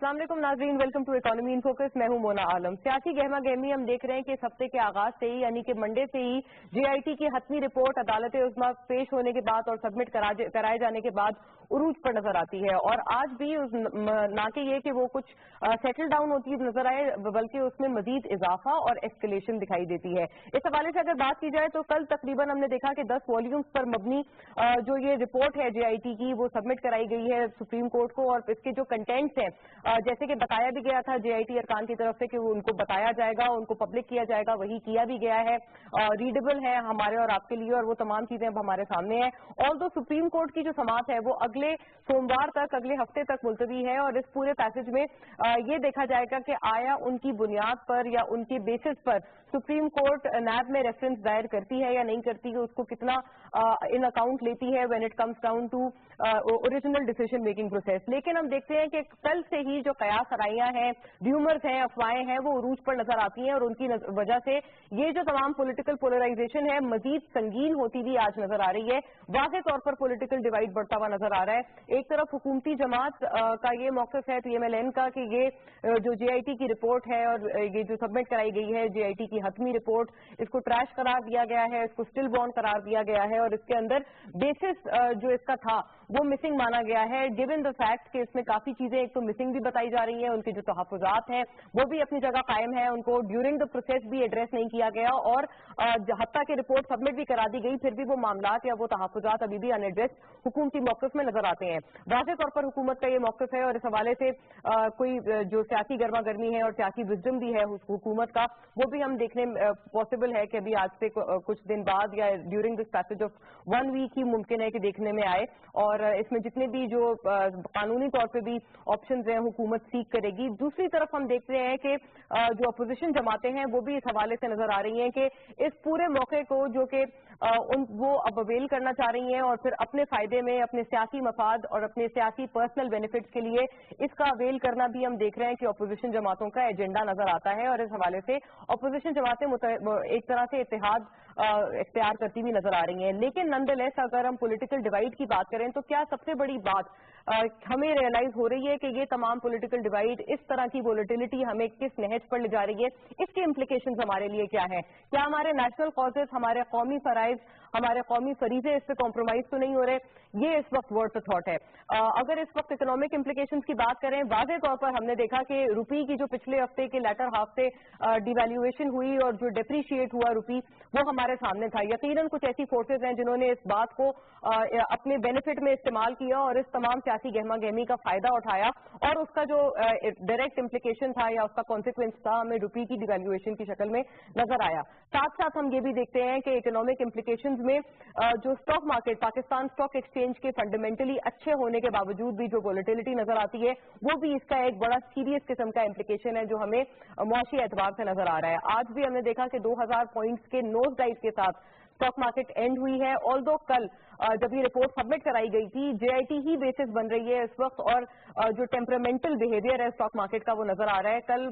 अस्सलाम वालेकुम नाज़रीन, welcome to economy in focus. मैं हूं मोना आलम। सियासी गहमा गहमी हम देख रहे हैं कि इस हफ्ते के आगाज से ही यानी कि मंडे से ही जेआईटी की हतमी रिपोर्ट अदालत उज़्मा पेश होने के बाद और सबमिट कराए जाने के बाद उरूज पर नजर आती है। और आज भी ना कि ये कि वो कुछ सेटल डाउन होती नजर आए, बल्कि उसमें मजीद इजाफा और एस्केलेशन दिखाई देती है। इस हवाले से अगर बात की जाए तो कल तकरीबन हमने देखा कि 10 वॉल्यूम्स पर मबनी जो ये रिपोर्ट है जेआईटी की वो सबमिट कराई गई है सुप्रीम कोर्ट को। और इसके जो कंटेंट्स हैं, जैसे कि बताया भी गया था जेआईटी अरकान की तरफ से कि वो उनको बताया जाएगा, उनको पब्लिक किया जाएगा, वही किया भी गया है। रीडेबल है हमारे और आपके लिए, और वो तमाम चीजें अब हमारे सामने हैं। ऑल्दो सुप्रीम कोर्ट की जो समाअत है वो अगले सोमवार तक, अगले हफ्ते तक मुलतवी है। और इस पूरे पैसेज में ये देखा जाएगा कि आया उनकी बुनियाद पर या उनके बेसिस पर सुप्रीम कोर्ट नैब में रेफरेंस दायर करती है या नहीं करती है, उसको कितना इन अकाउंट लेती है when it comes down to original decision making process. लेकिन हम देखते हैं कि कल से ही जो कयास आराइयां हैं, र्यूमर्स हैं, अफवाहें हैं, वो उरूज पर नजर आती हैं। और उनकी वजह से ये जो तमाम पॉलिटिकल पोलराइजेशन है मजीद संगीन होती हुई आज नजर आ रही है। वाज़ेह तौर पर पॉलिटिकल डिवाइड बढ़ता हुआ नजर आ रहा है। एक तरफ हुकूमती जमात का ये मौक़िफ़ है पीएमएलएन का कि ये जो जेआईटी की रिपोर्ट है और ये जो सबमिट कराई गई है जेआईटी की हतमी रिपोर्ट, इसको ट्रैश करार दिया गया है, इसको स्टिल बॉन्ड करार दिया गया है। और इसके अंदर बेसिस जो इसका था वो मिसिंग माना गया है, गिवन द फैक्ट कि इसमें काफी चीजें एक तो मिसिंग भी बताई जा रही है, उनके जो तहफ़्फ़ुज़ात हैं वो भी अपनी जगह कायम है, उनको ड्यूरिंग द प्रोसेस भी एड्रेस नहीं किया गया। और हत्ता की रिपोर्ट सबमिट भी करा दी गई, फिर भी वो मामलात या वो तहफ़्फ़ुज़ात अभी भी अनएड्रेस हुकूमती मौक़िफ़ में नजर आते हैं। वाज़ेह तौर पर हुकूमत का ये मौक़िफ़ है। और इस हवाले से कोई जो सियासी गर्मा गर्मी है और सियासी विजडम भी है हुकूमत का, वो भी हम देखने पॉसिबल है कि अभी आज से कुछ दिन बाद या during this passage of 1 week ही मुमकिन है कि देखने में आए। और इसमें जितने भी जो कानूनी तौर पे भी ऑप्शंस हैं हुकूमत सीख करेगी। दूसरी तरफ हम देखते हैं कि जो अपोजिशन जमातें हैं वो भी इस हवाले से नजर आ रही हैं कि इस पूरे मौके को जो कि वो अब अवेल करना चाह रही हैं और फिर अपने फायदे में, अपने सियासी मफाद और अपने सियासी पर्सनल बेनिफिट्स के लिए इसका अवेल करना भी हम देख रहे हैं कि अपोजिशन जमातों का एजेंडा नजर आता है। और इस हवाले से अपोजिशन जमातें एक तरह से इत्तेहाद इख्तियार करती हुई नजर आ रही हैं। लेकिन नंदलेस अगर हम पॉलिटिकल डिवाइड की बात करें तो क्या सबसे बड़ी बात हमें रियलाइज हो रही है कि ये तमाम पॉलिटिकल डिवाइड, इस तरह की वोलेटिलिटी हमें किस नहज पर ले जा रही है, इसके इम्प्लीकेशंस हमारे लिए क्या है? क्या हमारे नेशनल कॉजेज, हमारे कौमी फराइज, हमारे कौमी फरीजे इस पे कॉम्प्रोमाइज तो नहीं हो रहे? ये इस वक्त वर्थ अ थॉट है। अगर इस वक्त इकोनॉमिक इम्प्लीकेशंस की बात करें, वाज़ेह तौर पर हमने देखा कि रुपी की जो पिछले हफ्ते के लेटर हाफ से डिवैल्यूएशन हुई और जो डेप्रीशिएट हुआ रुपी, वो हमारे सामने था। यकीनन कुछ ऐसी फोर्सेज हैं जिन्होंने इस बात को अपने बेनिफिट में इस्तेमाल किया और इस तमाम सियासी गहमा गहमी का फायदा उठाया। और उसका जो डायरेक्ट इम्प्लीकेशन था या उसका कॉन्सिक्वेंस था हमें रुपी की डिवैल्यूएशन की शक्ल में नजर आया। साथ साथ हम ये भी देखते हैं कि इकोनॉमिक इम्प्लीकेशंस में जो stock market, Pakistan stock exchange के फंडामेंटली अच्छे होने के बावजूद भी जो वोलेटिलिटी नजर आती है वो भी इसका एक बड़ा सीरियस किस्म का इम्प्लीकेशन है जो हमें मुआशी एतबार से नजर आ रहा है। आज भी हमने देखा कि 2000 पॉइंट्स के नोज डाइव के साथ स्टॉक मार्केट एंड हुई है। ऑल्दो कल जब ये रिपोर्ट सबमिट कराई गई थी जेआईटी ही बेसिस बन रही है इस वक्त, और जो टेम्परामेंटल बिहेवियर है स्टॉक मार्केट का वो नजर आ रहा है। कल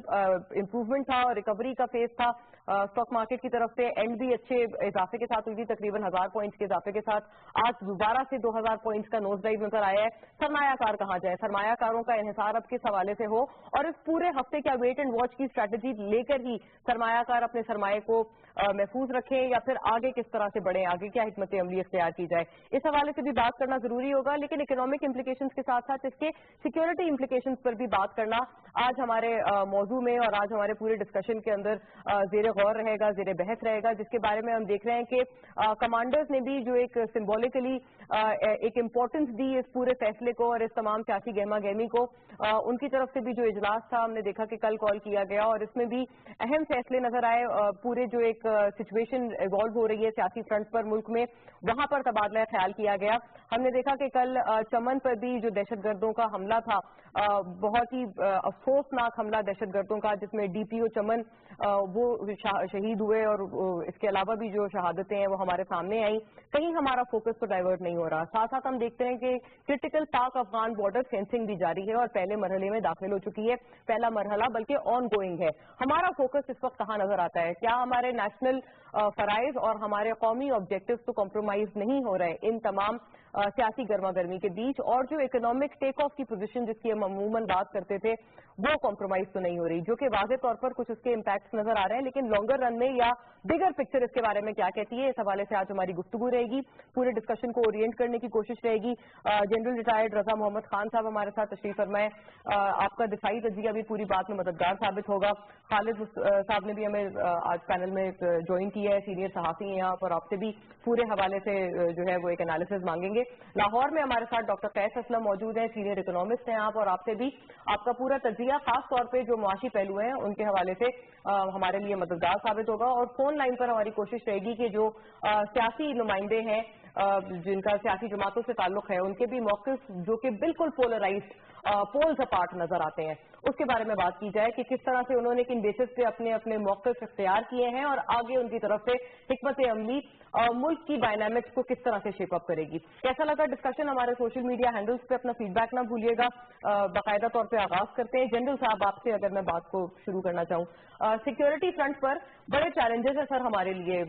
इंप्रूवमेंट था और रिकवरी का फेज था स्टॉक मार्केट की तरफ से, एंड भी अच्छे इजाफे के साथ हुई थी, तकरीबन 1000 पॉइंट्स के इजाफे के साथ। आज दोबारा से 2000 पॉइंट्स का नोज डाइव नजर आया है। सरमायाकार कहाँ जाए, सरमायाकारों का इन्हिसार अब किस हवाले से हो, और इस पूरे हफ्ते क्या वेट एंड वॉच की स्ट्रैटेजी लेकर ही सरमायाकार अपने सरमाए को महफूज रखें या फिर आगे किस तरह से बढ़े, आगे क्या हिकमत अमली इख्तियार की जाए, इस हवाले से भी बात करना जरूरी होगा। लेकिन इकोनॉमिक इम्प्लीकेशंस के साथ साथ इसके सिक्योरिटी इम्प्लीकेशंस पर भी बात करना आज हमारे मौजू में और आज हमारे पूरे डिस्कशन के अंदर जेर गौर रहेगा, जेर बहस रहेगा, जिसके बारे में हम देख रहे हैं कि कमांडर्स ने भी जो एक सिंबॉलिकली एक इम्पोर्टेंस दी इस पूरे फैसले को और इस तमाम सियासी गहमा गहमी को। उनकी तरफ से भी जो इजलास था हमने देखा कि कल कॉल किया गया और इसमें भी अहम फैसले नजर आए। पूरे जो एक सिचुएशन इवॉल्व हो रही है सियासी फ्रंट पर मुल्क में, वहां पर तबादला ख्याल किया गया। हमने देखा कि कल चमन पर भी जो दहशतगर्दों का हमला था, बहुत ही अफसोसनाक हमला दहशतगर्दों का, जिसमें डीपीओ चमन वो शहीद हुए और इसके अलावा भी जो शहादतें हैं वो हमारे सामने आई। कहीं हमारा फोकस तो डाइवर्ट नहीं हो रहा। साथ साथ हम देखते हैं कि क्रिटिकल पाक अफगान बॉर्डर फेंसिंग भी जारी है और पहले मरहले में दाखिल हो चुकी है। पहला मरहला बल्कि ऑन गोइंग है। हमारा फोकस इस वक्त कहाँ नजर आता है? क्या हमारे नेशनल फराइज और हमारे कौमी ऑब्जेक्टिव्स तो कॉम्प्रोमाइज नहीं हो रहे इन तमाम सियासी गर्मा गर्मी के बीच, और जो इकोनॉमिक टेक ऑफ की पोजीशन जिसकी हम अमूमन बात करते थे वो कॉम्प्रोमाइज तो नहीं हो रही, जो कि वाज़ेह तौर पर कुछ उसके इम्पैक्ट्स नजर आ रहे हैं। लेकिन लॉन्गर रन में या बिगर पिक्चर इसके बारे में क्या कहती है, इस हवाले से आज हमारी गुफ्तगू रहेगी। पूरे डिस्कशन को ओरिएंट करने की कोशिश रहेगी। जनरल रिटायर्ड रजा मोहम्मद खान साहब हमारे साथ तशरीफ फरमाए। आपका दिफाई तजिया भी पूरी बात में मददगार साबित होगा। खालिद साहब ने भी हमें आज पैनल में ज्वाइन किया है, सीनियर सहाफी हैं आप, और आपसे भी पूरे हवाले से जो है वो एक एनालिसिस मांगेंगे। लाहौर में हमारे साथ डॉक्टर कैस असलम मौजूद हैं, सीनियर इकोनॉमिस्ट हैं आप, और आपसे भी आपका पूरा तजिया खास तौर पे जो मुआशी पहलू हैं उनके हवाले से हमारे लिए मददगार साबित होगा। और फोन लाइन पर हमारी कोशिश रहेगी कि जो सियासी नुमाइंदे हैं जिनका सियासी जमातों से ताल्लुक है, उनके भी मौक़िफ़ जो कि बिल्कुल पोलराइज्ड पोल्स अपार्ट नजर आते हैं, उसके बारे में बात की जाए कि किस तरह से उन्होंने किन बेसिस पे अपने अपने मौक़िफ़ इख्तियार किए हैं और आगे उनकी तरफ से हिकमत अमली मुल्क की डायनामिक्स को किस तरह से शेप अप करेगी। कैसा लगा डिस्कशन? हमारे सोशल मीडिया हैंडल्स पे अपना फीडबैक ना भूलिएगा। बाकायदा तौर पे आगाज करते हैं। जनरल साहब, आपसे अगर मैं बात को शुरू करना चाहूँ, सिक्योरिटी फ्रंट पर बड़े चैलेंजेस है सर हमारे लिए,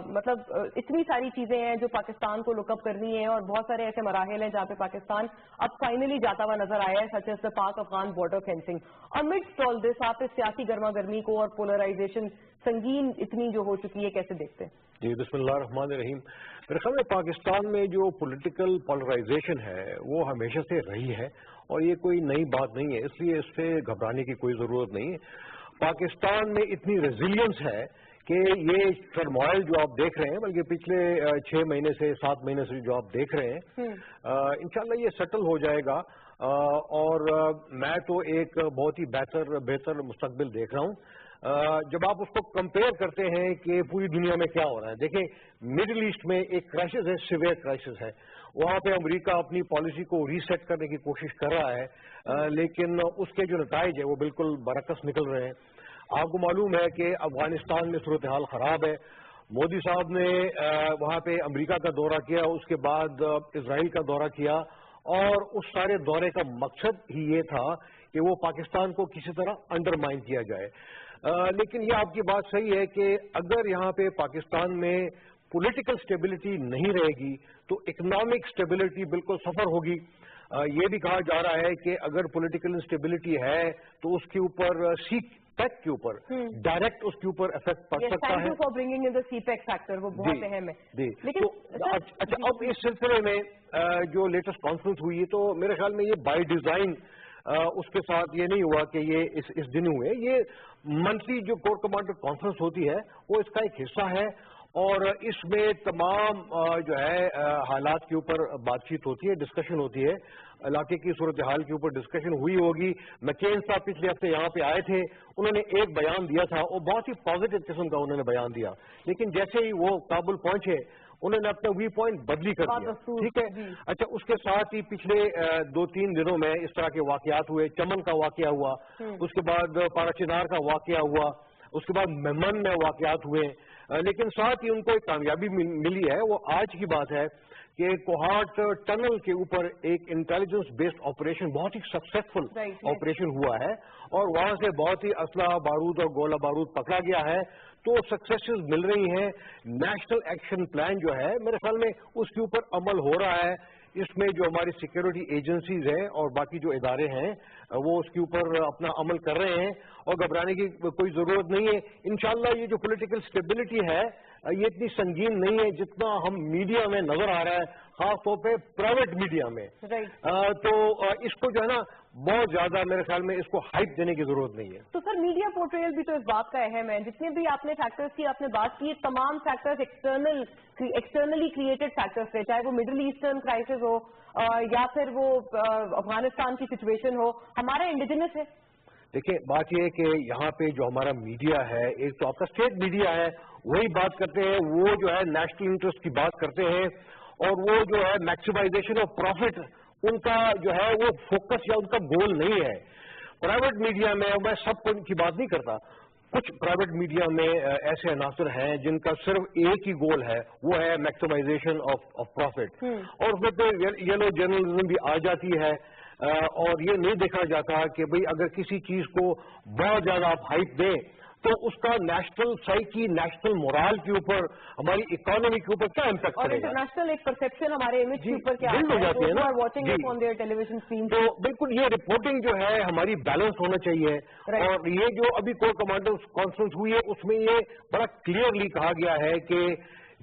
मतलब इतनी सारी चीजें हैं जो पाकिस्तान को लुकअप करनी है और बहुत सारे ऐसे मराहिल हैं जहाँ पे पाकिस्तान अब फाइनली जाता हुआ नजर आया है, सच as the Pak Afghan border fencing. Amidst all this आप इस सियासी गर्मा गर्मी को और पोलराइजेशन संगीन इतनी जो हो चुकी है कैसे देखते हैं? जी, बिस्मिल्लाह रहमान रहीम। मेरे ख्याल में पाकिस्तान में जो पॉलिटिकल पोलराइजेशन है वो हमेशा से रही है और ये कोई नई बात नहीं है, इसलिए इससे घबराने की कोई जरूरत नहीं है। पाकिस्तान में इतनी रेजिलियंस है कि ये टर्मोइल जो आप देख रहे हैं, बल्कि पिछले 6 महीने से 7 महीने से जो आप देख रहे हैं, इंशाल्लाह ये सेटल हो जाएगा। और मैं तो एक बहुत ही बेहतर मुस्तकबिल देख रहा हूँ। जब आप उसको कंपेयर करते हैं कि पूरी दुनिया में क्या हो रहा है, देखिए मिडिल ईस्ट में एक क्राइसिस है, सिवियर क्राइसिस है। वहां पे अमेरिका अपनी पॉलिसी को रीसेट करने की कोशिश कर रहा है, लेकिन उसके जो नताइज है वो बिल्कुल बरकस निकल रहे हैं। आपको मालूम है कि अफगानिस्तान में सूरत हाल खराब है। मोदी साहब ने वहां पे अमेरिका का दौरा किया, उसके बाद इजराइल का दौरा किया, और उस सारे दौरे का मकसद ही ये था कि वो पाकिस्तान को किसी तरह अंडरमाइन किया जाए। लेकिन ये आपकी बात सही है कि अगर यहाँ पे पाकिस्तान में पॉलिटिकल स्टेबिलिटी नहीं रहेगी तो इकोनॉमिक स्टेबिलिटी बिल्कुल सफर होगी। ये भी कहा जा रहा है कि अगर पॉलिटिकल इंस्टेबिलिटी है तो उसके ऊपर सीपेक के ऊपर डायरेक्ट उसके ऊपर इफेक्ट पड़ सकता है। For bringing in the CPEC factor, वो बहुत अहम है। लेकिन अच्छा, अब इस सिलसिले में जो लेटेस्ट कॉन्फ्रेंस हुई है, तो मेरे ख्याल में ये बाय डिजाइन उसके साथ ये नहीं हुआ कि ये इस दिन हुए। ये मंथली जो कोर कमांडर कॉन्फ्रेंस होती है वो इसका एक हिस्सा है, और इसमें तमाम जो है हालात के ऊपर बातचीत होती है, डिस्कशन होती है, इलाके की सूरत हाल के ऊपर डिस्कशन हुई होगी। मैकेन साहब पिछले हफ्ते यहाँ पे आए थे, उन्होंने एक बयान दिया था, वो बहुत ही पॉजिटिव किस्म का उन्होंने बयान दिया, लेकिन जैसे ही वो काबुल पहुंचे उन्होंने अपना व्यू पॉइंट बदली कर दिया। ठीक है। अच्छा, उसके साथ ही पिछले 2-3 दिनों में इस तरह के वाकयात हुए। चमन का वाकया हुआ, उसके बाद पाराचिनार का वाकया हुआ, उसके बाद मेमन में वाकयात हुए, लेकिन साथ ही उनको एक कामयाबी मिली है। वो आज की बात है कि कोहाट टनल के ऊपर एक इंटेलिजेंस बेस्ड ऑपरेशन, बहुत ही सक्सेसफुल ऑपरेशन हुआ है, और वहां से बहुत ही असला बारूद और गोला बारूद पकड़ा गया है। तो सक्सेसेस मिल रही हैं। नेशनल एक्शन प्लान जो है, मेरे ख्याल में उसके ऊपर अमल हो रहा है। इसमें जो हमारी सिक्योरिटी एजेंसीज हैं और बाकी जो इदारे हैं वो उसके ऊपर अपना अमल कर रहे हैं, और घबराने की कोई जरूरत नहीं है। इंशाल्लाह ये जो पॉलिटिकल स्टेबिलिटी है ये इतनी संगीन नहीं है जितना हम मीडिया में नजर आ रहा है, खासतौर पे प्राइवेट मीडिया में। तो इसको जो है ना बहुत ज्यादा मेरे ख्याल में इसको हाइप देने की जरूरत नहीं है। तो सर मीडिया पोर्ट्रेयल भी तो इस बात का अहम है। जितने भी आपने फैक्टर्स की आपने बात की, तमाम फैक्टर्स एक्सटर्नली क्रिएटेड फैक्टर्स थे, चाहे वो मिडिल ईस्टर्न क्राइसिस हो या फिर वो अफगानिस्तान की सिचुएशन हो, हमारा इंडिजिनस है। देखिए, बात यह है कि यहाँ पे जो हमारा मीडिया है, एक तो आपका स्टेट मीडिया है, वही बात करते हैं, वो जो है नेशनल इंटरेस्ट की बात करते हैं, और वो जो है मैक्सिमाइजेशन ऑफ प्रॉफिट उनका जो है वो फोकस या उनका गोल नहीं है। प्राइवेट मीडिया में, मैं सब की बात नहीं करता, कुछ प्राइवेट मीडिया में ऐसे अनासर हैं जिनका सिर्फ एक ही गोल है, वो है मैक्सिमाइजेशन ऑफ प्रॉफिट, और उसमें तो येलो जर्नलिज्म भी आ जाती है। और ये नहीं देखा जाता कि भाई अगर किसी चीज को बहुत ज्यादा आप हाइप दें तो उसका नेशनल साइकी, नेशनल मोरल के ऊपर, हमारी इकोनॉमी के ऊपर क्या इम्पैक्ट और करेगा? इंटरनेशनल एक परसेप्शन हमारे इमेज के ऊपर क्या बिल्ड हो जाती है ना, watching on their television screen. तो बिल्कुल ये रिपोर्टिंग जो है हमारी बैलेंस होना चाहिए। और ये जो अभी कोर कमांडर्स कॉन्फ्रेंस हुई है उसमें ये बड़ा क्लियरली कहा गया है कि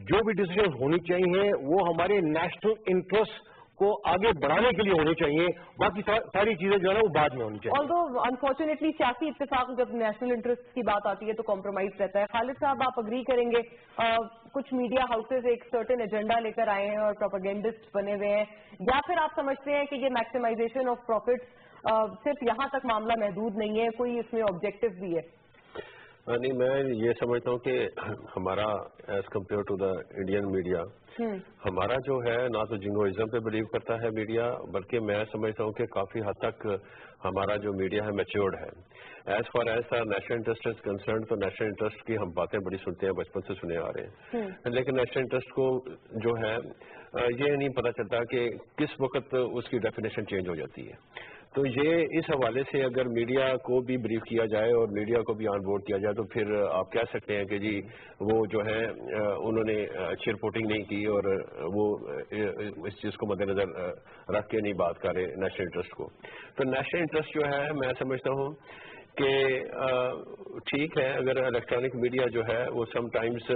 जो भी डिसीजन होनी चाहिए वो हमारे नेशनल इंटरेस्ट को आगे बढ़ाने के लिए होनी चाहिए, बाकी सारी चीजें जो है ना वो बाद में होनी चाहिए। ऑल्दो अनफॉर्चुनेटली सियासी इत्तेफाक जब नेशनल इंटरेस्ट की बात आती है तो कॉम्प्रोमाइज रहता है। खालिद साहब, आप अग्री करेंगे, कुछ मीडिया हाउसेज एक सर्टेन एजेंडा लेकर आए हैं और प्रोपेगेंडिस्ट बने हुए हैं, या फिर आप समझते हैं कि ये मैक्सिमाइजेशन ऑफ प्रॉफिट्स सिर्फ यहाँ तक मामला महदूद नहीं है, कोई इसमें ऑब्जेक्टिव भी है? नहीं, मैं ये समझता हूँ कि हमारा as compared to the Indian media, हमारा जो है ना तो जिंगोइज्म पे बिलीव करता है मीडिया, बल्कि मैं समझता हूँ कि काफी हद तक हमारा जो मीडिया है मैच्योर्ड है। As far as national interest is concern, तो नेशनल इंटरेस्ट की हम बातें बड़ी सुनते हैं, बचपन से सुने आ रहे हैं, लेकिन नेशनल इंटरेस्ट को जो है ये नहीं पता चलता कि किस वक्त उसकी डेफिनेशन चेंज हो जाती है। तो ये इस हवाले से अगर मीडिया को भी ब्रीफ किया जाए और मीडिया को भी ऑन बोर्ड किया जाए तो फिर आप कह सकते हैं कि जी वो जो है उन्होंने अच्छी रिपोर्टिंग नहीं की और वो इस चीज़ को मद्देनजर रख के नहीं बात कर रहे नेशनल इंटरेस्ट को। तो नेशनल इंटरेस्ट जो है मैं समझता हूँ कि ठीक है, अगर इलेक्ट्रॉनिक मीडिया जो है वो sometimes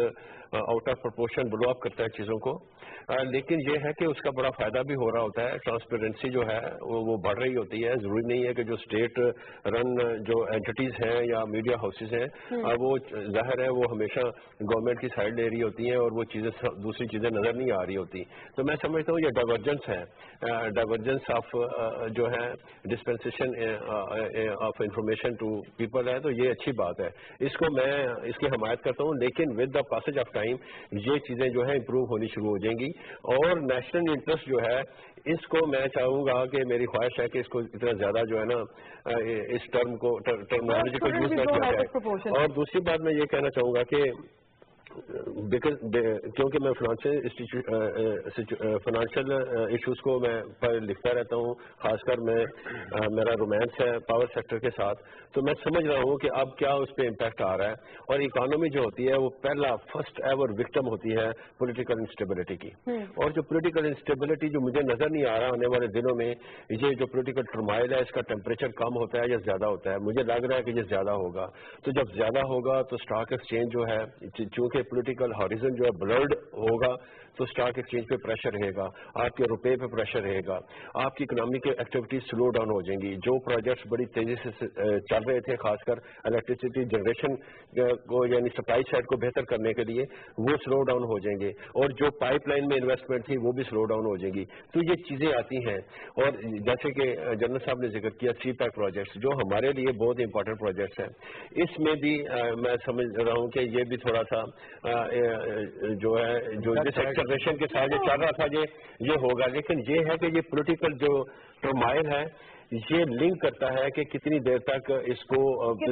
out of proportion blow up करता है चीज़ों को, लेकिन ये है कि उसका बड़ा फायदा भी हो रहा होता है। ट्रांसपेरेंसी जो है वो बढ़ रही होती है। जरूरी नहीं है कि जो स्टेट रन जो एंटिटीज हैं या मीडिया हाउसेज हैं वो जाहिर है वो हमेशा गवर्नमेंट की साइड ले रही होती हैं और वो चीजें दूसरी चीजें नजर नहीं आ रही होती। तो मैं समझता हूँ ये डाइवर्जेंस है, डाइवर्जेंस ऑफ जो है dispensation of information to people है, तो ये अच्छी बात है, इसको मैं इसकी हमायत करता हूँ। लेकिन with the passage of time ये चीजें जो है इंप्रूव होनी शुरू हो जाएंगी और नेशनल इंटरेस्ट जो है इसको मैं चाहूंगा कि मेरी ख्वाहिश है कि इसको इतना ज्यादा जो है ना इस टर्मिनोलॉजी को यूज न किया जाए। और दूसरी बात मैं ये कहना चाहूंगा कि क्योंकि मैं फाइनेंशियल इश्यूज को मैं पर लिखता रहता हूँ, खासकर मैं मेरा रोमांस है पावर सेक्टर के साथ, तो मैं समझ रहा हूँ कि अब क्या उस पर इम्पैक्ट आ रहा है। और इकोनॉमी जो होती है वो पहला फर्स्ट एवर विक्टिम होती है पॉलिटिकल इंस्टेबिलिटी की। और जो पॉलिटिकल इंस्टेबिलिटी जो मुझे नजर नहीं आ रहा आने वाले दिनों में, ये जो पॉलिटिकल टर्माइल है इसका टेम्परेचर कम होता है या ज्यादा होता है? मुझे लग रहा है कि ये ज्यादा होगा। तो जब ज्यादा होगा तो स्टॉक एक्सचेंज जो है, चूंकि पॉलिटिकल हॉरिजन जो है ब्लर्ड होगा, तो स्टॉक एक्सचेंज पे प्रेशर रहेगा, आपके रुपए पे प्रेशर रहेगा, आपकी इकोनॉमिक एक्टिविटीज स्लो डाउन हो जाएंगी। जो प्रोजेक्ट्स बड़ी तेजी से चल रहे थे, खासकर इलेक्ट्रिसिटी जनरेशन को यानी सप्लाई साइड को बेहतर करने के लिए, वो स्लो डाउन हो जाएंगे। और जो पाइपलाइन में इन्वेस्टमेंट थी वो भी स्लो डाउन हो जाएगी। तो ये चीजें आती हैं। और जैसे कि जनरल साहब ने जिक्र किया CPEC प्रोजेक्ट्स, जो हमारे लिए बहुत इंपॉर्टेंट प्रोजेक्ट्स हैं, इसमें भी मैं समझ रहा हूँ कि ये भी थोड़ा सा जो है जो जिस एक्सेलरेशन के साथ जो चल रहा था ये होगा। लेकिन ये है कि ये पॉलिटिकल जो टर्माइल है ये लिंक करता है कि कितनी देर तक इसको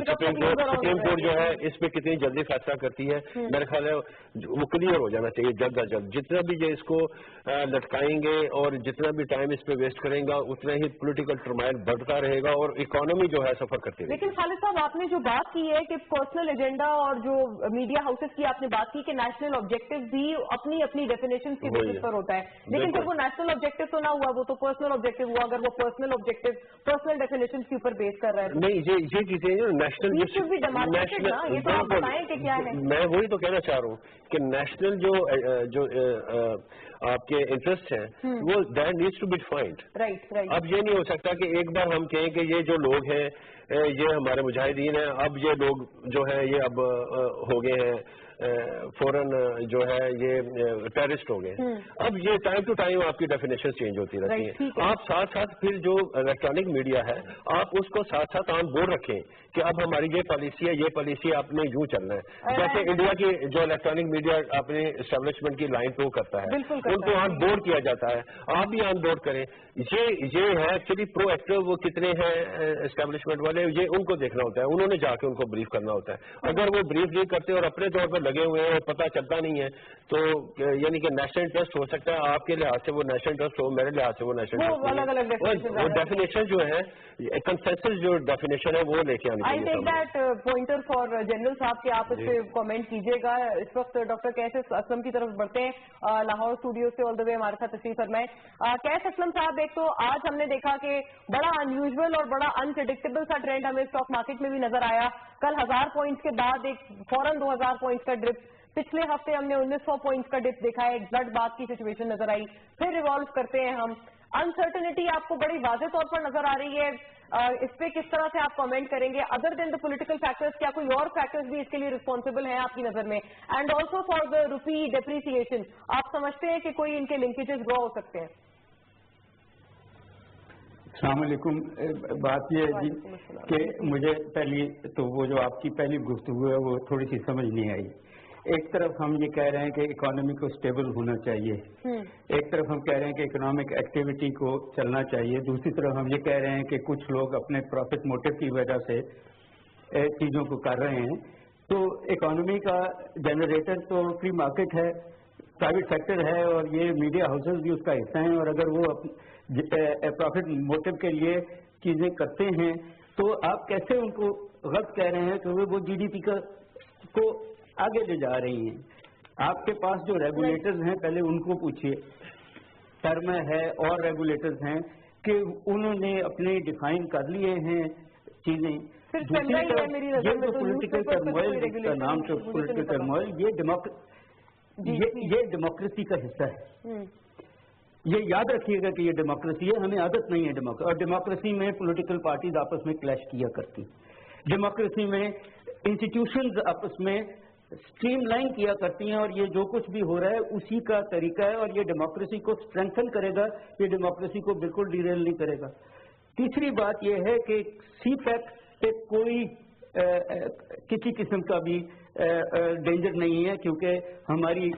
सुप्रीम कोर्ट जो है इस पे कितनी जल्दी फैसला करती है। मेरे ख्याल है वो क्लियर हो जाना चाहिए जल्द अज जल्द। जितना भी ये इसको लटकाएंगे और जितना भी टाइम इस पे वेस्ट करेंगे उतना ही पॉलिटिकल टर्माइल बढ़ता रहेगा और इकोनॉमी जो है सफर करती रहेगी। लेकिन खालिद साहब, आपने जो बात की है कि पर्सनल एजेंडा और जो मीडिया हाउसेस की आपने बात की कि नेशनल ऑब्जेक्टिव भी अपनी अपनी डेफिनेशन के बेसिस पर होता है, लेकिन फिर वो नेशनल ऑब्जेक्टिव तो ना हुआ, वो तो पर्सनल ऑब्जेक्टिव हुआ। अगर वो पर्सनल ऑब्जेक्टिव पर्सनल डेफिनेशन के ऊपर बेस कर रहा है नहीं, ये चीजें नेशनल, ये तो आप बताएं कि क्या है। मैं वही तो कहना चाह रहा हूँ कि नेशनल जो आपके इंटरेस्ट हैं वो that needs to be defined. Right. अब ये नहीं हो सकता कि एक बार हम कहें कि ये जो लोग हैं ये हमारे मुजाहिदीन हैं, अब ये लोग जो है ये अब हो गए हैं फौरन जो है ये टेररिस्ट हो गए। अब ये टाइम टू टाइम आपकी डेफिनेशन चेंज होती रहती है। आप साथ साथ फिर जो इलेक्ट्रॉनिक मीडिया है आप उसको साथ साथ ऑन बोर्ड रखें कि अब हमारी ये पॉलिसी आपने यूं चलना है। जैसे इंडिया की जो इलेक्ट्रॉनिक मीडिया अपने एस्टेब्लिशमेंट की लाइन पे करता है, उनको ऑन बोर्ड किया जाता है, आप भी ऑन बोर्ड करें। ये है एक्चुअली प्रो एक्टिव वो कितने हैं एस्टेब्लिशमेंट वाले, ये उनको देखना होता है, उन्होंने जाके उनको ब्रीफ करना होता है। अगर वो ब्रीफ नहीं करते और अपने तौर पर लगे हुए हैं और पता चलता नहीं है, तो यानी कि नेशनल इंटरेस्ट हो सकता है, आपके लिहाज से वो नेशनल इंटरेस्ट हो, मेरे लिहाज से वो नेशनल इंटरेस्ट, अलग-अलग वो डेफिनेशन जो है, कंसेंसस जो डेफिनेशन है वो लेके आनी चाहिए। I take that pointer for general साहब कि आप इस पे कमेंट कीजिएगा। इस वक्त डॉक्टर कैस असलम की तरफ बढ़ते हैं, लाहौर स्टूडियो से ऑल द वे हमारे साथ तशरीफ फरमाएं। कैस असलम साहब, एक तो आज हमने देखा कि बड़ा अनयूजुअल और बड़ा अनप्रेडिक्टेबल सा ट्रेंड हमें स्टॉक मार्केट में भी नजर आया। कल 1000 पॉइंट्स के बाद एक फौरन 2000 पॉइंट्स का ड्रिप, पिछले हफ्ते हमने 1900 पॉइंट्स का डिप देखा है, एक ब्लड बाथ की सिचुएशन नजर आई, फिर रिवॉल्व करते हैं हम। अनसर्टेनिटी आपको बड़ी वाज़ेह तौर पर नजर आ रही है, इस पे किस तरह से आप कमेंट करेंगे? Other than the political factors, क्या कोई और फैक्टर्स भी इसके लिए रिस्पॉन्सिबल हैं आपकी नजर में? And also for the rupee depreciation, आप समझते हैं कि कोई इनके लिंकेजेस ड्रॉ हो सकते हैं? अस्सलाम वालेकुम। बात यह है जी कि मुझे पहली तो वो जो आपकी पहली गुफ्तगू है वो थोड़ी सी समझ नहीं आई। एक तरफ हम ये कह रहे हैं कि इकोनॉमी को स्टेबल होना चाहिए, एक तरफ हम कह रहे हैं कि इकोनॉमिक एक्टिविटी को चलना चाहिए, दूसरी तरफ हम ये कह रहे हैं कि कुछ लोग अपने प्रॉफिट मोटिव की वजह से चीज़ों को कर रहे हैं। तो इकोनॉमी का जनरेटर तो फ्री मार्केट है, प्राइवेट सेक्टर है, और ये मीडिया हाउसेस भी उसका हिस्सा हैं, और अगर वो प्रॉफिट मोटिव के लिए चीज़ें करते हैं तो आप कैसे उनको गलत कह रहे हैं कि वो जीडीपी को आगे ले जा रही हैं? आपके पास जो रेगुलेटर्स हैं पहले उनको पूछिए, टर्म है और रेगुलेटर्स हैं कि उन्होंने अपने डिफाइन कर लिए हैं चीजें। दूसरी तरफ ये जो पॉलिटिकल टर्मोइल, जिसका नाम तो पॉलिटिकल टर्मोइल, ये डेमोक्रेसी का हिस्सा है। ये याद रखिएगा कि ये डेमोक्रेसी है, हमें आदत नहीं है डेमोक्रेसी, और डेमोक्रेसी में पॉलिटिकल पार्टीज आपस में क्लैश किया करती, डेमोक्रेसी में इंस्टीट्यूशंस आपस में स्ट्रीमलाइन किया करती हैं, और ये जो कुछ भी हो रहा है उसी का तरीका है, और ये डेमोक्रेसी को स्ट्रेंथन करेगा, ये डेमोक्रेसी को बिल्कुल डिरेल नहीं करेगा। तीसरी बात यह है कि सीपैक पे कोई किसी किस्म का भी डेंजर नहीं है, क्योंकि हमारी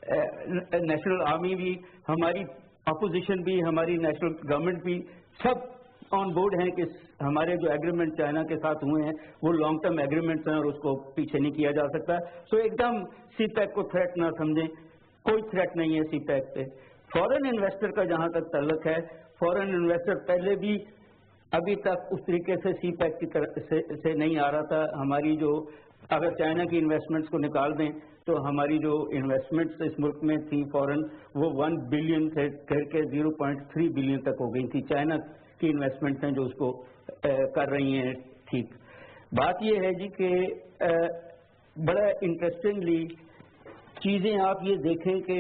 नेशनल आर्मी भी, हमारी अपोजिशन भी, हमारी नेशनल गवर्नमेंट भी सब ऑन बोर्ड हैं कि हमारे जो एग्रीमेंट चाइना के साथ हुए हैं वो लॉन्ग टर्म एग्रीमेंट्स हैं और उसको पीछे नहीं किया जा सकता। सो एकदम सीपैक को थ्रेट ना समझें, कोई थ्रेट नहीं है सीपैक पे। फॉरेन इन्वेस्टर का जहां तक ताल्लुक है, फॉरेन इन्वेस्टर पहले भी अभी तक उस तरीके से सीपैक की तरफ से नहीं आ रहा था। हमारी जो, अगर चाइना की इन्वेस्टमेंट्स को निकाल दें तो हमारी जो इन्वेस्टमेंट्स इस मुल्क में थी फॉरेन, वो 1 बिलियन से करके 0.3 बिलियन तक हो गई थी। चाइना की इन्वेस्टमेंट्स हैं जो उसको कर रही हैं ठीक। बात यह है जी कि बड़ा इंटरेस्टिंगली चीज़ें आप ये देखें कि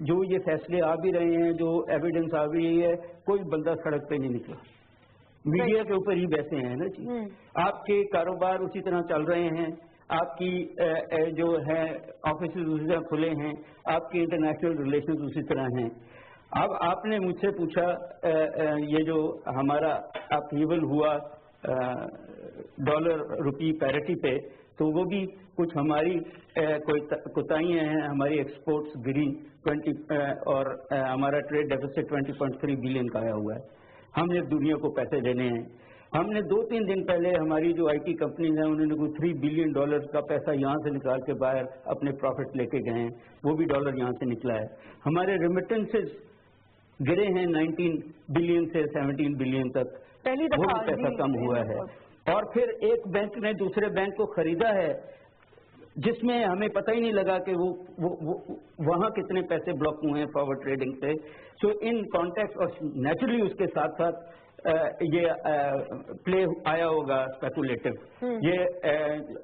जो ये फैसले आ भी रहे हैं, जो एविडेंस आ भी रही है, कोई बंदा सड़क पे नहीं निकला, मीडिया के ऊपर ही बैठे हैं ना जी। आपके कारोबार उसी तरह चल रहे हैं, आपकी जो है ऑफिस उसी तरह खुले हैं, आपके इंटरनेशनल रिलेशन उसी तरह हैं। अब आपने मुझसे पूछा ये जो हमारा अपहीवल हुआ डॉलर रुपी पैरिटी पे, तो वो भी कुछ हमारी कोई कोताहियाँ हैं। हमारी एक्सपोर्ट्स गिरी 20 और हमारा ट्रेड डेफिसिट 20.3 बिलियन का आया हुआ है। हमने दुनिया को पैसे देने हैं। हमने 2-3 दिन पहले हमारी जो आईटी कंपनीज हैं उन्होंने कोई $3 बिलियन का पैसा यहाँ से निकाल के बाहर अपने प्रॉफिट लेके गए हैं, वो भी डॉलर यहाँ से निकला है। हमारे रेमिटेंसेस गिरे हैं 19 बिलियन से 17 बिलियन तक, वो भी पैसा कम हुआ है। और फिर एक बैंक ने दूसरे बैंक को खरीदा है जिसमें हमें पता ही नहीं लगा कि वो वहाँ कितने पैसे ब्लॉक हुए हैं फॉरवर्ड ट्रेडिंग से। सो इन कॉन्टेक्स्ट और नेचुरली उसके साथ साथ ये प्ले आया होगा स्पेकुलेटिव। ये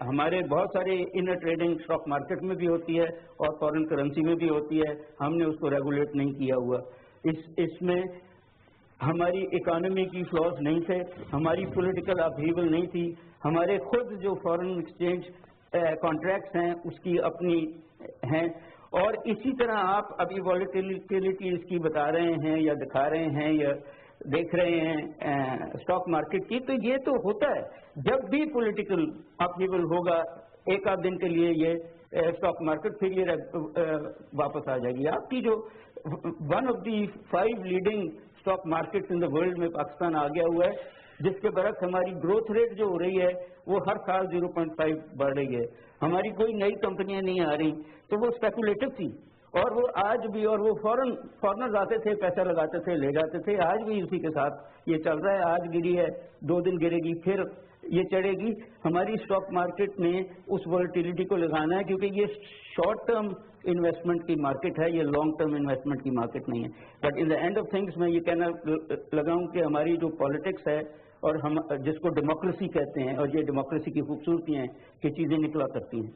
हमारे बहुत सारे इनर ट्रेडिंग स्टॉक मार्केट में भी होती है और फॉरेन करेंसी में भी होती है, हमने उसको रेगुलेट नहीं किया हुआ। इसमें हमारी इकोनॉमी की फ्लॉज नहीं थे, हमारी पॉलिटिकल अपहीवल नहीं थी, हमारे खुद जो फॉरेन एक्सचेंज कॉन्ट्रैक्ट्स हैं उसकी अपनी हैं। और इसी तरह आप अभी वॉलेटिलिटी इसकी बता रहे हैं या दिखा रहे हैं या देख रहे हैं स्टॉक मार्केट की, तो ये तो होता है जब भी पॉलिटिकल अपहीवल होगा एक आध दिन के लिए ये स्टॉक मार्केट फिर ये वापस आ जाएगी। आपकी जो one of the 5 leading stock markets in the world में पाकिस्तान आ गया हुआ है, जिसके बरक्स हमारी ग्रोथ रेट जो हो रही है वो हर साल 0.5 बढ़ रही है। हमारी कोई नई कंपनियां नहीं आ रही, तो वो स्पेकुलेटिव थी और वो आज भी, और वो फॉरनर्स आते थे, पैसा लगाते थे, ले जाते थे, आज भी उसी के साथ ये चल रहा है। आज गिरी है, 2 दिन गिरेगी, फिर ये चढ़ेगी। हमारी स्टॉक मार्केट ने उस वॉलेटिलिटी को लगाना है, क्योंकि ये शॉर्ट टर्म इन्वेस्टमेंट की मार्केट है, ये लॉन्ग टर्म इन्वेस्टमेंट की मार्केट नहीं है। But in the end of things मैं ये कहना लगाऊं कि हमारी जो पॉलिटिक्स है और हम जिसको डेमोक्रेसी कहते हैं, और ये डेमोक्रेसी की खूबसूरती है कि चीजें निकला करती हैं।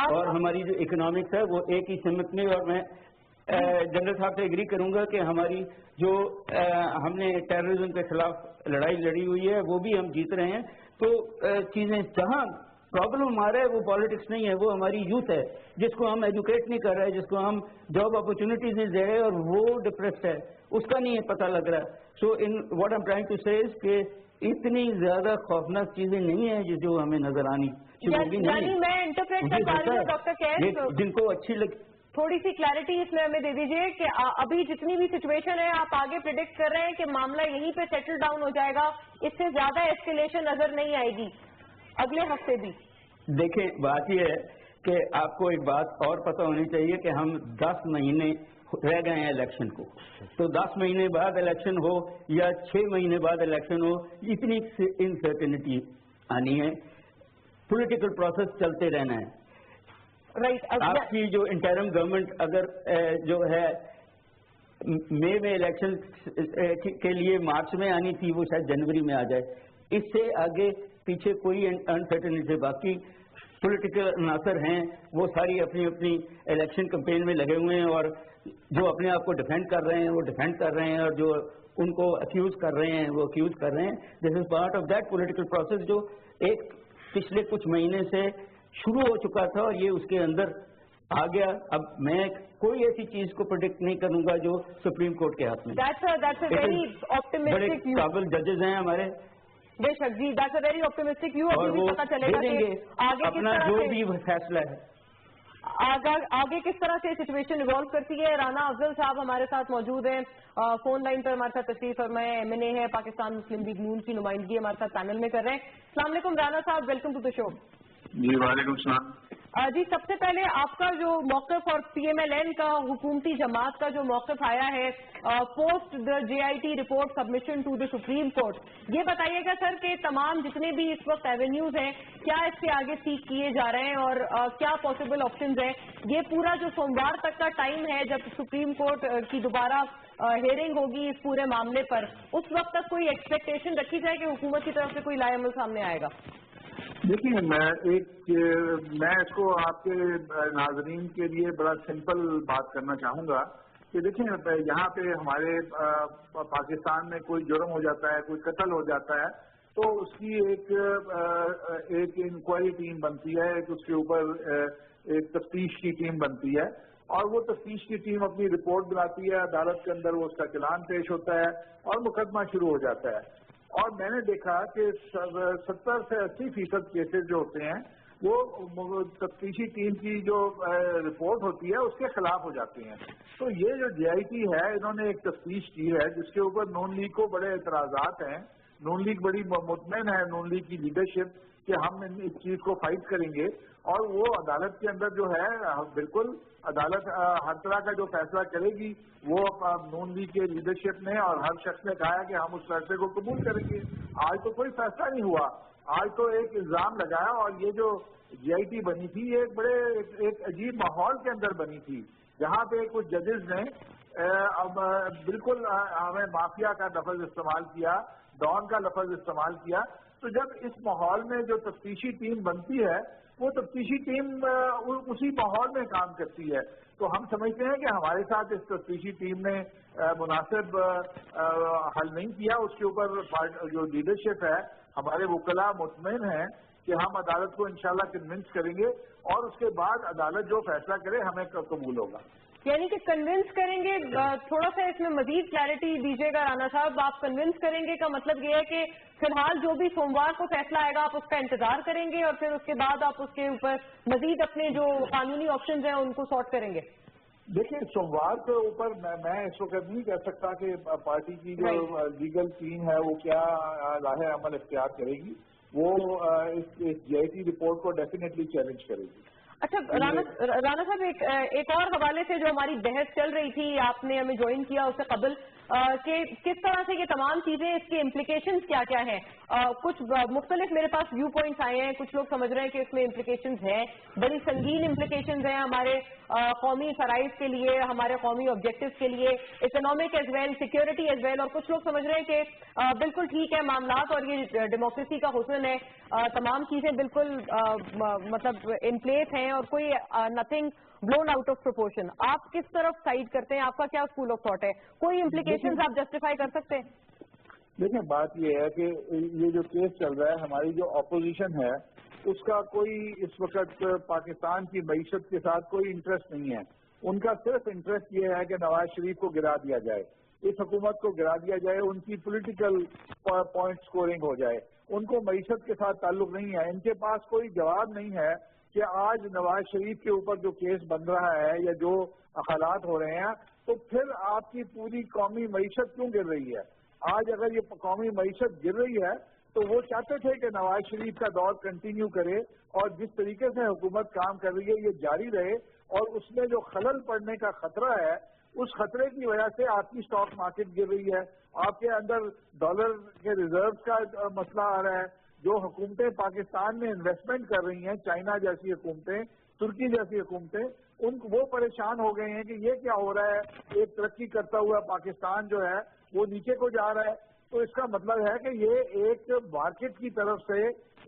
और हमारी जो इकोनॉमिक्स है वो एक ही सिमत में, और मैं जनरल साहब से एग्री करूंगा कि हमारी जो हमने टेररिज्म के खिलाफ लड़ाई लड़ी हुई है वो भी हम जीत रहे हैं। तो चीजें जहां प्रॉब्लम हमारा है वो पॉलिटिक्स नहीं है, वो हमारी यूथ है जिसको हम एजुकेट नहीं कर रहे, जिसको हम जॉब अपॉर्चुनिटीज नहीं दे रहे, और वो डिप्रेस्ड है, उसका नहीं है पता लग रहा। So in what I am trying to say कि इतनी ज्यादा खौफनाक चीजें नहीं है जो हमें नजर आनी यानी मैं इंटरप्रेट कर पा रही हूँ डॉक्टर कैफ, जिनको अच्छी लगी। थोड़ी सी क्लैरिटी इसमें हमें दे दीजिए कि अभी जितनी भी सिचुएशन है आप आगे प्रिडिक्ट कर रहे हैं कि मामला यहीं पे सेटल डाउन हो जाएगा, इससे ज्यादा एस्केलेशन नजर नहीं आएगी अगले हफ्ते भी? देखें, बात यह है कि आपको एक बात और पता होनी चाहिए कि हम 10 महीने रह गए हैं इलेक्शन को, तो 10 महीने बाद इलेक्शन हो या 6 महीने बाद इलेक्शन हो, इतनी इनसर्टेनिटी आनी है। पॉलिटिकल प्रोसेस चलते रहना है। आपकी जो इंटरिम गवर्नमेंट अगर जो है मई में इलेक्शन के लिए मार्च में आनी थी, वो शायद जनवरी में आ जाए। इससे आगे पीछे कोई अनसर्टेनिटी, बाकी पॉलिटिकल अनासर हैं वो सारी अपनी अपनी इलेक्शन कैंपेन में लगे हुए हैं, और जो अपने आप को डिफेंड कर रहे हैं वो डिफेंड कर रहे हैं, और जो उनको अक्यूज कर रहे हैं वो अक्यूज कर रहे हैं। This is part of that political process जो एक पिछले कुछ महीने से शुरू हो चुका था, और ये उसके अंदर आ गया। अब मैं कोई ऐसी चीज को प्रेडिक्ट नहीं करूंगा जो सुप्रीम कोर्ट के हाथ में। That's a very optimistic view. काबिल जजेस हैं हमारे। बेशक जी, that's a very optimistic view. और वो पता चलेगा कि आगे अपना जो भी फैसला है, आगे किस तरह से सिचुएशन इवॉल्व करती है। राना अफजल साहब हमारे साथ मौजूद हैं, फोन लाइन पर हमारे साथ तशरीफ फरमाए, MNA है, पाकिस्तान मुस्लिम लीग नून की नुमाइंदगी हमारे साथ पैनल में कर रहे हैं। अस्सलाम वालेकुम राना साहब, वेलकम टू द शो। जी वालेकुम सलाम। जी, सबसे पहले आपका जो मौक़िफ़ और PMLN का हुकूमती जमात का जो मौक़िफ़ आया है post the JIT report submission to the supreme court, ये बताइएगा सर कि तमाम जितने भी इस वक्त एवेन्यूज हैं क्या इसके आगे सीख किए जा रहे हैं और क्या पॉसिबल ऑप्शंस हैं। ये पूरा जो सोमवार तक का टाइम है जब सुप्रीम कोर्ट की दोबारा हेयरिंग होगी इस पूरे मामले पर, उस वक्त तक कोई एक्सपेक्टेशन रखी जाए कि हुकूमत की तरफ से कोई लाएअमल सामने आएगा? देखिए, मैं इसको आपके नाजरीन के लिए बड़ा सिंपल बात करना चाहूंगा कि देखिए, यहाँ पे हमारे पाकिस्तान में कोई जुर्म हो जाता है, कोई कत्ल हो जाता है, तो उसकी एक इंक्वायरी टीम बनती है, एक उसके ऊपर एक तफ्तीश की टीम बनती है, और वो तफ्तीश की टीम अपनी रिपोर्ट बनाती है, अदालत के अंदर वो उसका चालान पेश होता है और मुकदमा शुरू हो जाता है। और मैंने देखा कि 70 से 80% केसेस जो होते हैं वो तफ्तीशी टीम की जो रिपोर्ट होती है उसके खिलाफ हो जाती हैं। तो ये जो JIT है, इन्होंने एक तफ्तीश की है जिसके ऊपर नून लीग को बड़े एतराजात हैं। नून लीग बड़ी मुतमईन है, नून लीग की लीडरशिप, कि हम इस चीज को फाइट करेंगे, और वो अदालत के अंदर जो है बिल्कुल अदालत हर तरह का जो फैसला करेगी वो नून लीग के लीडरशिप ने और हर शख्स ने कहा है कि हम उस फैसले को कबूल करेंगे। आज तो कोई फैसला नहीं हुआ, आज तो एक इल्जाम लगाया, और ये जो JIT बनी थी ये एक अजीब माहौल के अंदर बनी थी, जहाँ पे कुछ जजेस ने अब बिल्कुल हमें माफिया का लफ्ज इस्तेमाल किया, डॉन का लफ्ज इस्तेमाल किया। तो जब इस माहौल में जो तफ्तीशी टीम बनती है वो तफ्तीशी टीम उसी माहौल में काम करती है, तो हम समझते हैं कि हमारे साथ इस तफ्तीशी टीम ने मुनासिब हल नहीं किया। उसके ऊपर जो लीडरशिप है, हमारे वकला मुतमईन हैं कि हम अदालत को इंशाल्लाह कन्विंस करेंगे, और उसके बाद अदालत जो फैसला करे हमें कबूल होगा। यानी कि कन्विंस करेंगे, थोड़ा सा इसमें मजीद क्लैरिटी दीजिएगा राना साहब। आप कन्विंस करेंगे का मतलब ये है कि फिलहाल जो भी सोमवार को फैसला आएगा आप उसका इंतजार करेंगे और फिर उसके बाद आप उसके ऊपर मजीद अपने जो कानूनी ऑप्शंस हैं उनको सॉर्ट करेंगे? देखिए, सोमवार के ऊपर मैं इस वक्त नहीं कह सकता कि पार्टी की जो लीगल टीम है वो क्या राह अमल इख्तियार करेगी। वो इस GIT रिपोर्ट को डेफिनेटली चैलेंज करेगी। अच्छा राणा साहब, एक और हवाले से जो हमारी बहस चल रही थी, आपने हमें ज्वाइन किया उससे कबल, कि किस तरह से ये तमाम चीजें, इसके इम्प्लीकेशंस क्या क्या हैं। कुछ मुख्तलिफ मेरे पास व्यू पॉइंट्स आए हैं। कुछ लोग समझ रहे हैं कि इसमें इम्प्लीकेशंस हैं, बड़ी संगीन इम्प्लीकेशंस हैं हमारे कौमी फराइज के लिए, हमारे कौमी ऑब्जेक्टिव्स के लिए, economic as well, security as well. और कुछ लोग समझ रहे हैं कि बिल्कुल ठीक है मामलात और ये डेमोक्रेसी का हुस्न है, तमाम चीजें बिल्कुल मतलब इन प्लेस हैं और कोई nothing blown out of proportion. आप किस तरफ साइड करते हैं, आपका क्या स्कूल ऑफ थॉट है? कोई इम्प्लीकेशंस आप जस्टिफाई कर सकते हैं? देखिए, बात ये है कि ये जो केस चल रहा है, हमारी जो अपोजिशन है उसका कोई इस वक्त पाकिस्तान की मईशत के साथ कोई इंटरेस्ट नहीं है। उनका सिर्फ इंटरेस्ट ये है कि नवाज शरीफ को गिरा दिया जाए, इस हुकूमत को गिरा दिया जाए, उनकी पॉलिटिकल पॉइंट स्कोरिंग हो जाए। उनको मईशत के साथ ताल्लुक नहीं है। इनके पास कोई जवाब नहीं है कि आज नवाज शरीफ के ऊपर जो केस बन रहा है या जो हालात हो रहे हैं, तो फिर आपकी पूरी कौमी मईशत क्यों गिर रही है? आज अगर ये कौमी मईशत गिर रही है तो वो चाहते थे कि नवाज शरीफ का दौर कंटिन्यू करे और जिस तरीके से हुकूमत काम कर रही है ये जारी रहे, और उसमें जो खलल पड़ने का खतरा है, उस खतरे की वजह से आपकी स्टॉक मार्केट गिर रही है, आपके अंदर डॉलर के रिजर्व का मसला आ रहा है। जो हुकूमतें पाकिस्तान में इन्वेस्टमेंट कर रही हैं, चाइना जैसी हुकूमतें, तुर्की जैसी हुकूमतें, वो परेशान हो गए हैं कि ये क्या हो रहा है। एक तरक्की करता हुआ पाकिस्तान जो है वो नीचे को जा रहा है। तो इसका मतलब है कि ये एक मार्केट की तरफ से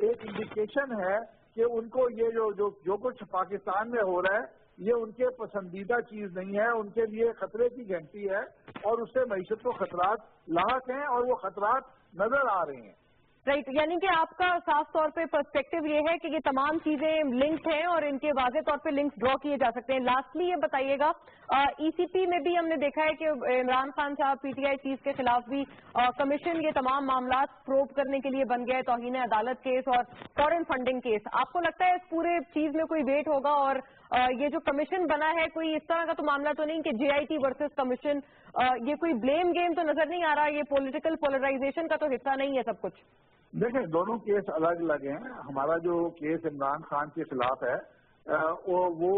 एक इंडिकेशन है कि उनको ये जो कुछ पाकिस्तान में हो रहा है ये उनके पसंदीदा चीज नहीं है, उनके लिए खतरे की घंटी है और उससे मईशत को खतरात लाक हैं और वो खतरात नजर आ रहे हैं। राइट, यानी कि आपका साफ तौर पे पर्सपेक्टिव ये है कि ये तमाम चीजें लिंक्ड हैं और इनके वाज़ेह तौर पे लिंक्स ड्रॉ किए जा सकते हैं। लास्टली ये बताइएगा, ECP में भी हमने देखा है कि इमरान खान साहब PTI चीफ के खिलाफ भी कमीशन ये तमाम मामला प्रोब करने के लिए बन गया है, तौहीन अदालत केस और फॉरेन फंडिंग केस। आपको लगता है इस पूरे चीज में कोई वेट होगा और ये जो कमीशन बना है कोई इस तरह का तो मामला तो नहीं कि GIT वर्सेस कमीशन, ये कोई ब्लेम गेम तो नजर नहीं आ रहा, ये पॉलिटिकल पोलराइजेशन का तो हिस्सा नहीं है सब कुछ? देखें, दोनों केस अलग अलग हैं। हमारा जो केस इमरान खान के खिलाफ है वो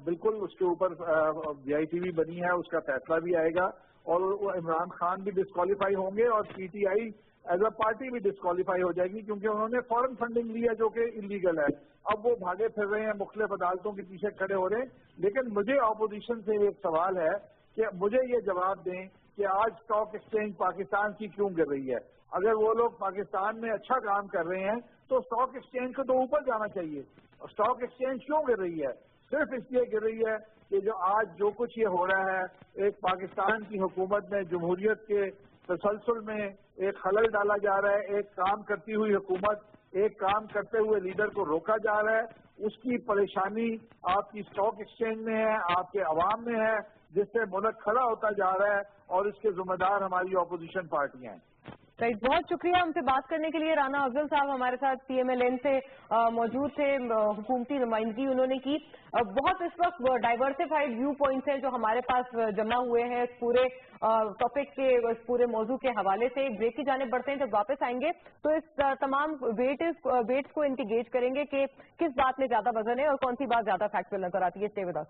बिल्कुल उसके ऊपर GIT भी बनी है, उसका फैसला भी आएगा और वो इमरान खान भी डिस्क्वालीफाई होंगे और PTI एज अ पार्टी भी डिस्क्वालीफाई हो जाएगी क्योंकि उन्होंने फॉरेन फंडिंग ली है जो कि इलीगल है। अब वो भागे फिर रहे हैं, मुख्तलिफ अदालतों के पीछे खड़े हो रहे हैं। लेकिन मुझे ऑपोजिशन से एक सवाल है कि मुझे ये जवाब दें कि आज स्टॉक एक्सचेंज पाकिस्तान की क्यों गिर रही है? अगर वो लोग पाकिस्तान में अच्छा काम कर रहे हैं तो स्टॉक एक्सचेंज को तो ऊपर जाना चाहिए। स्टॉक एक्सचेंज क्यों गिर रही है? सिर्फ इसलिए गिर रही है कि जो आज जो कुछ ये हो रहा है, एक पाकिस्तान की हुकूमत में जमहूरियत के तसलसल में एक खलल डाला जा रहा है। एक काम करती हुई हुकूमत, एक काम करते हुए लीडर को रोका जा रहा है। उसकी परेशानी आपकी स्टॉक एक्सचेंज में है, आपके अवाम में है, जिससे मुल्क खड़ा होता जा रहा है और इसके जिम्मेदार हमारी अपोजिशन पार्टियां हैं। राइट, बहुत शुक्रिया हमसे बात करने के लिए। राना अफजल साहब हमारे साथ CMLN से मौजूद थे, हुकूमती नुमाइंदगी उन्होंने की। बहुत इस वक्त डाइवर्सिफाइड व्यू पॉइंट्स हैं जो हमारे पास जमा हुए हैं इस पूरे टॉपिक के, इस पूरे मौजू के हवाले से। ब्रेक की जाने बढ़ते हैं, जब वापस आएंगे तो इस तमाम वेट्स को इंटीगेट करेंगे कि किस बात में ज्यादा वजन है और कौन सी बात ज्यादा फैक्चुअल नजर आती है। Stay with us.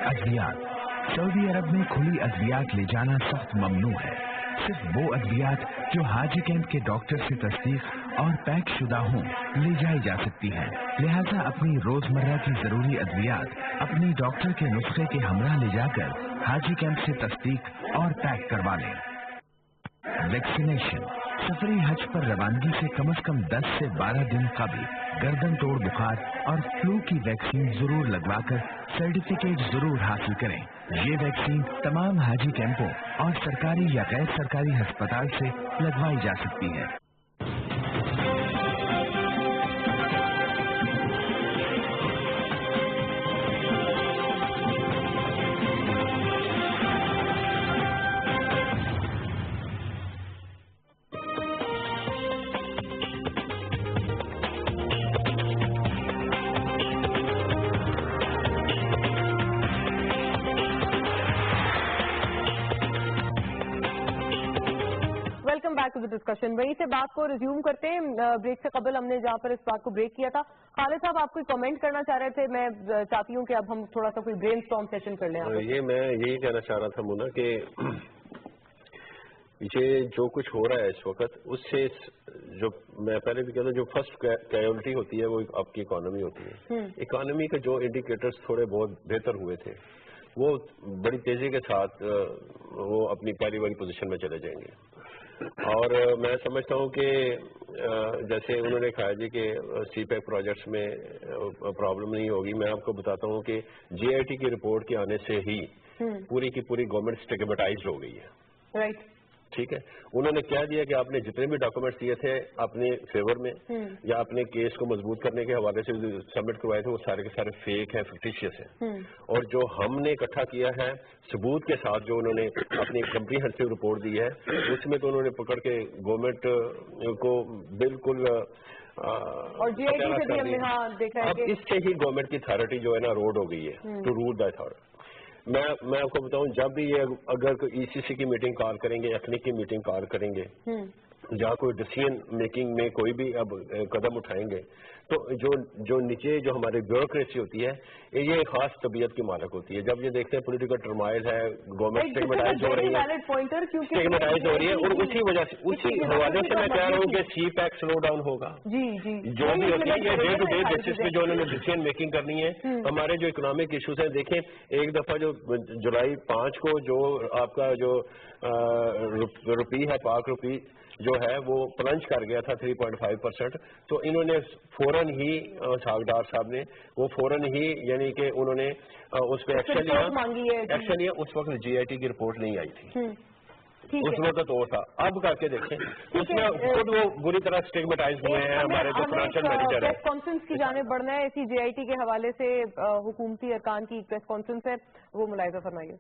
अद्वियात। सऊदी अरब में खुली अद्वियात ले जाना सख्त ममनू है। सिर्फ वो अद्वियात जो हाजी कैंप के डॉक्टर से तस्दीक और पैक शुदा हों ले जाई जा सकती हैं। लिहाजा अपनी रोजमर्रा की जरूरी अद्वियात अपनी डॉक्टर के नुस्खे के हमरा ले जाकर हाजी कैंप से तस्दीक और पैक करवा लें। वैक्सीनेशन। सफरी हज पर रवानगी से कम 10 से 12 दिन कबल गर्दन तोड़ बुखार और फ्लू की वैक्सीन जरूर लगवाकर सर्टिफिकेट जरूर हासिल करें। ये वैक्सीन तमाम हाजी कैंपों और सरकारी या गैर सरकारी अस्पताल से लगवाई जा सकती है। Back to the discussion. वहीं से बात को रिज्यूम करते हैं। ब्रेक से कबल हमने जहाँ पर इस बात को ब्रेक किया था, खालिद साहब आप कोई कमेंट करना चाह रहे थे। मैं चाहती हूँ कि अब हम थोड़ा सा कोई ब्रेन स्टॉर्म सेशन कर लें। ये मैं यही कहना चाह रहा था मुन्ना कि ये जो कुछ हो रहा है इस वक्त, उससे जो मैं पहले भी कहता हूँ, जो फर्स्ट प्रायोरिटी होती है वो आपकी इकोनॉमी होती है। इकोनॉमी के जो इंडिकेटर्स थोड़े बहुत बेहतर हुए थे वो बड़ी तेजी के साथ वो अपनी पहली वाली पोजीशन में चले जाएंगे। और मैं समझता हूँ कि जैसे उन्होंने कहा जी कि सीपैक प्रोजेक्ट्स में प्रॉब्लम नहीं होगी। मैं आपको बताता हूँ कि जीआईटी की रिपोर्ट के आने से ही पूरी की पूरी गवर्नमेंट स्टिग्मेटाइज्ड हो गई है। राइट, ठीक है। उन्होंने क्या दिया कि आपने जितने भी डॉक्यूमेंट्स दिए थे अपने फेवर में या अपने केस को मजबूत करने के हवाले से सबमिट करवाए थे, वो सारे के सारे फेक हैं, फिक्टिशियस हैं। और जो हमने इकट्ठा किया है सबूत के साथ, जो उन्होंने अपनी कम्प्रीहेंसिव रिपोर्ट दी है, उसमें तो उन्होंने पकड़ के गवर्नमेंट को बिल्कुल और जीआईटी से भी हमने देखा है। अब इससे ही गवर्नमेंट की अथॉरिटी जो है ना रोड हो गई है टू रूल द अथॉरिटी। मैं आपको बताऊं, जब भी ये अगर ईसीसी की मीटिंग कॉल करेंगे, एथनिक की मीटिंग कॉल करेंगे, जहाँ कोई डिसीजन मेकिंग में कोई भी अब कदम उठाएंगे, तो जो नीचे जो हमारी ब्यूरोक्रेसी होती है ये खास तबीयत की मालक होती है। जब ये देखते हैं पॉलिटिकल टर्माइल है, गवर्नमेंट स्टिग्मेटाइज हो रही है, और उसी वजह से उसी हवाले से मैं कह रहा हूँ कि सीपैक स्लो डाउन होगा। जी जी, जो भी होती है ये डे टू डे बेसिस पे जो उन्होंने डिसीजन मेकिंग करनी है। हमारे जो इकोनॉमिक इश्यूज हैं, देखें एक दफा जो जुलाई 5 को जो आपका जो रुपी है, पाक रुपी जो है वो प्लंज कर गया था 3.5%। तो इन्होंने फौरन ही सागदार साहब ने वो फौरन ही यानी कि उन्होंने उस पर एक्शन लिया। उस वक्त जीआईटी की रिपोर्ट नहीं आई थी, उस वक्त तो था। अब करके देखें उसमें खुद वो बुरी तरह स्टिग्मेटाइज हुए हैं। हमारे जो फाइनेंशियल मैनेजर है, प्रेस कॉन्फ्रेंस की जाने बढ़ना है। इसी जीआईटी के हवाले से हुकूमती अरकान की प्रेस कॉन्फ्रेंस है, वो मुलाहिजा फरमाइए।